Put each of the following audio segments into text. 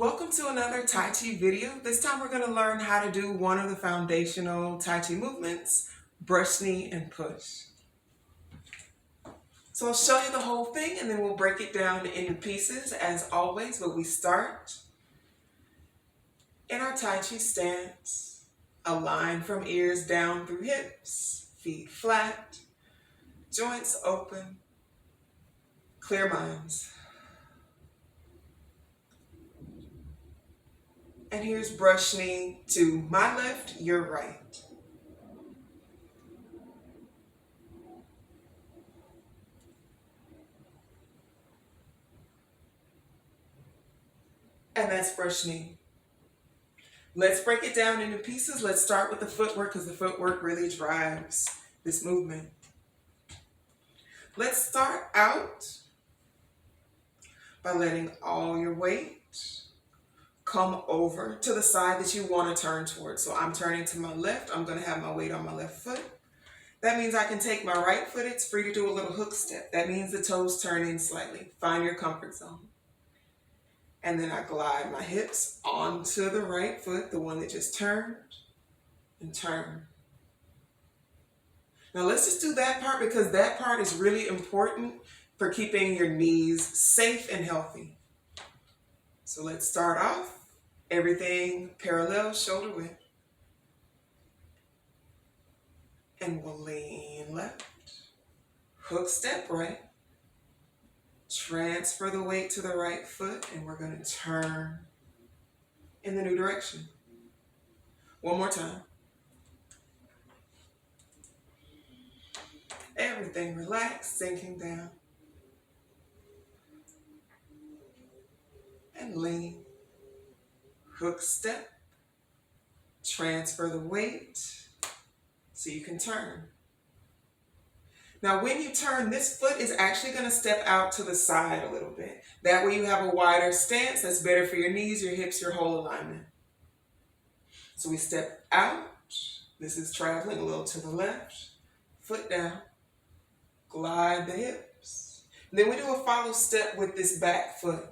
Welcome to another Tai Chi video. This time we're going to learn how to do one of the foundational Tai Chi movements, brush knee and push. So I'll show you the whole thing and then we'll break it down into pieces as always, but we start in our Tai Chi stance, a line from ears down through hips, feet flat, joints open, clear minds. And here's brush knee to my left, your right. And that's brush knee. Let's break it down into pieces. Let's start with the footwork because the footwork really drives this movement. Let's start out by letting all your weight come over to the side that you want to turn towards. So I'm turning to my left. I'm going to have my weight on my left foot. That means I can take my right foot. It's free to do a little hook step. That means the toes turn in slightly. Find your comfort zone. And then I glide my hips onto the right foot, the one that just turned and turned. Now let's just do that part because that part is really important for keeping your knees safe and healthy. So let's start off. Everything parallel, shoulder width. And we'll lean left. Hook step right. Transfer the weight to the right foot and we're going to turn in the new direction. One more time. Everything relaxed, sinking down. And lean. Hook step. Transfer the weight so you can turn. Now when you turn, this foot is actually going to step out to the side a little bit. That way you have a wider stance. That's better for your knees, your hips, your whole alignment. So we step out. This is traveling a little to the left. Foot down. Glide the hips. And then we do a follow step with this back foot.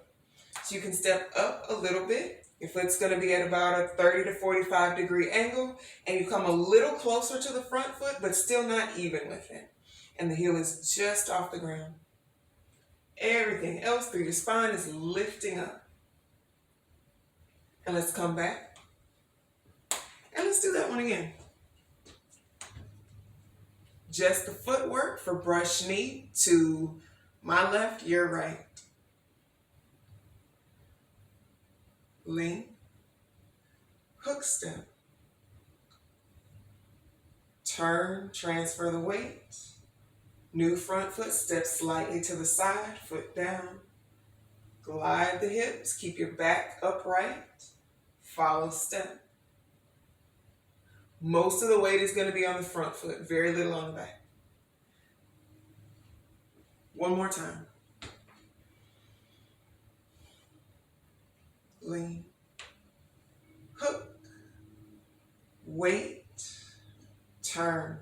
So you can step up a little bit. Your foot's going to be at about a 30 to 45 degree angle. And you come a little closer to the front foot, but still not even with it. And the heel is just off the ground. Everything else through your spine is lifting up. And let's come back. And let's do that one again. Just the footwork for brush knee to my left, your right. Lean. Hook step. Turn, transfer the weight. New front foot, step slightly to the side, foot down. Glide the hips, keep your back upright. Follow step. Most of the weight is going to be on the front foot, very little on the back. One more time. Lean. Hook. Weight. Turn.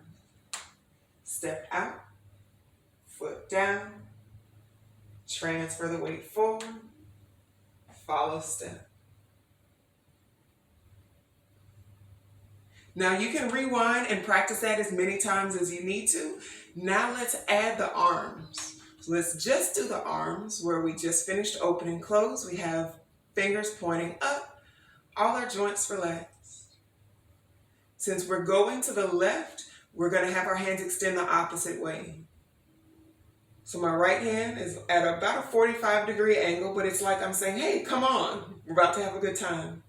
Step out. Foot down. Transfer the weight forward. Follow step. Now you can rewind and practice that as many times as you need to. Now let's add the arms. So let's just do the arms where we just finished open and close. We have fingers pointing up, all our joints relaxed. Since we're going to the left, we're going to have our hands extend the opposite way. So my right hand is at about a 45 degree angle, but it's like I'm saying, hey, come on, we're about to have a good time.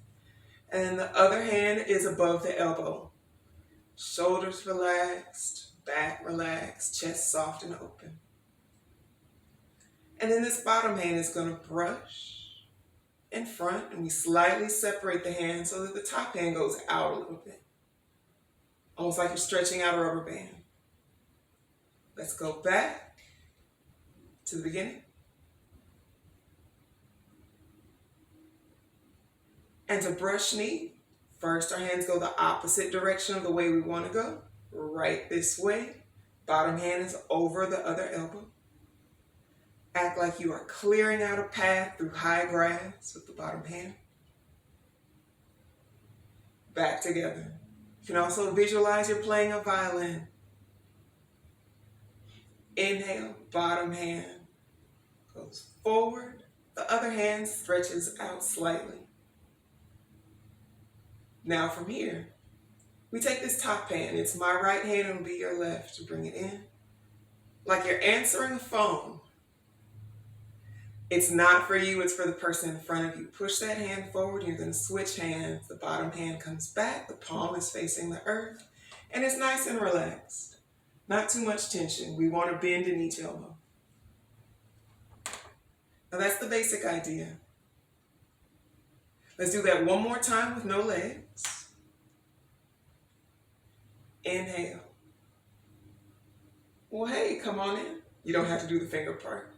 And then the other hand is above the elbow. Shoulders relaxed, back relaxed, chest soft and open. And then this bottom hand is going to brush in front, and we slightly separate the hand so that the top hand goes out a little bit. Almost like you're stretching out a rubber band. Let's go back to the beginning. And to brush knee, first our hands go the opposite direction of the way we want to go. Right this way. Bottom hand is over the other elbow. Act like you are clearing out a path through high grass with the bottom hand. back together. You can also visualize you're playing a violin. Inhale, bottom hand goes forward. The other hand stretches out slightly. Now from here, we take this top hand. It's my right hand, it'll be your left. Bring it in. Like you're answering a phone. It's not for you, it's for the person in front of you. Push that hand forward, you're gonna switch hands. The bottom hand comes back, the palm is facing the earth, and it's nice and relaxed. Not too much tension. We want to bend in each elbow. Now that's the basic idea. Let's do that one more time with no legs. Inhale. Well, hey, come on in. You don't have to do the finger part.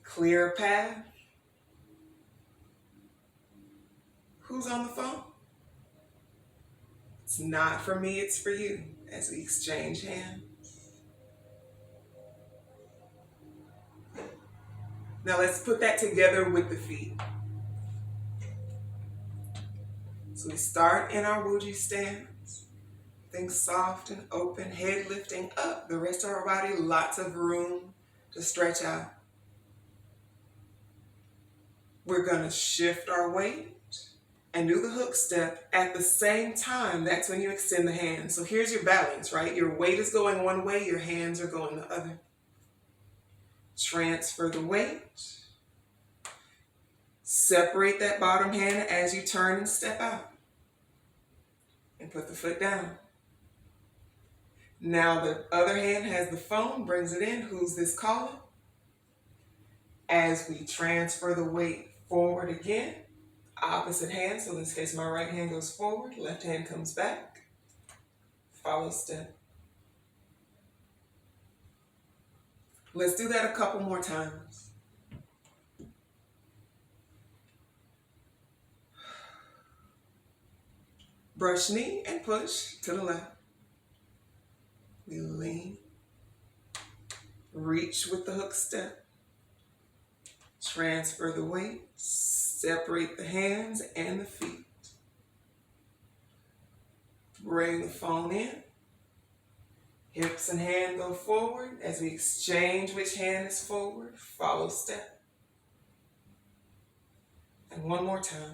Clear a path. Who's on the phone? It's not for me, it's for you, as we exchange hands. Now let's put that together with the feet. So we start in our Wuji stance. Think soft and open, head lifting up. The rest of our body, lots of room to stretch out. We're gonna shift our weight and do the hook step at the same time. That's when you extend the hands. So here's your balance, right? Your weight is going one way, your hands are going the other. Transfer the weight. Separate that bottom hand as you turn and step out. And put the foot down. Now the other hand has the phone, brings it in. Who's this calling? As we transfer the weight forward again, opposite hand, so in this case my right hand goes forward, left hand comes back, follow step. Let's do that a couple more times. Brush knee and push to the left. We lean, reach with the hook step, transfer the weight, separate the hands and the feet. Bring the phone in. Hips and hand go forward as we exchange which hand is forward. Follow step. And one more time.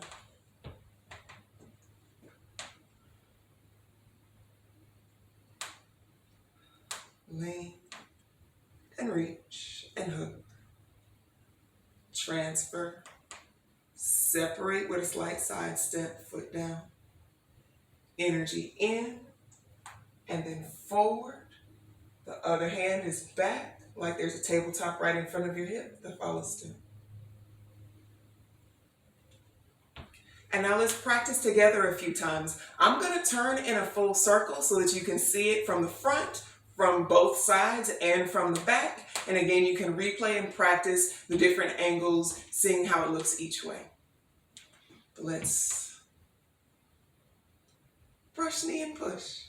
Lean and reach and hook. Transfer. Separate with a slight side step, foot down. Energy in and then forward. The other hand is back, like there's a tabletop right in front of your hip, the follow step. And now let's practice together a few times. I'm gonna turn in a full circle so that you can see it from the front, from both sides, and from the back. And again, you can replay and practice the different angles, seeing how it looks each way. But let's brush knee and push.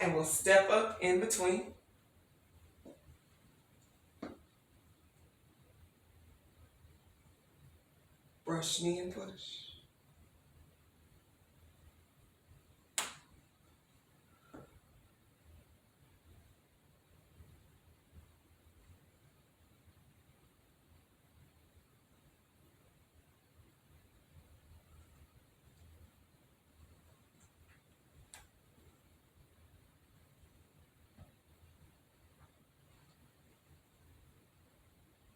And we'll step up in between. Brush knee and push.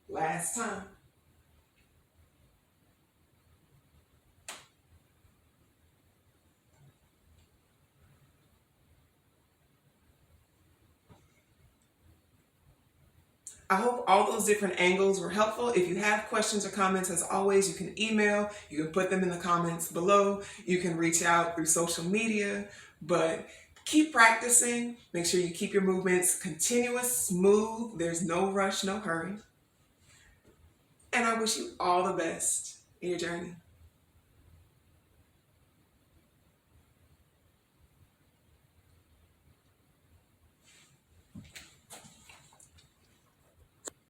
Last time. I hope all those different angles were helpful. If you have questions or comments, as always, you can email, you can put them in the comments below, you can reach out through social media, but keep practicing. Make sure you keep your movements continuous, smooth. There's no rush, no hurry. And I wish you all the best in your journey.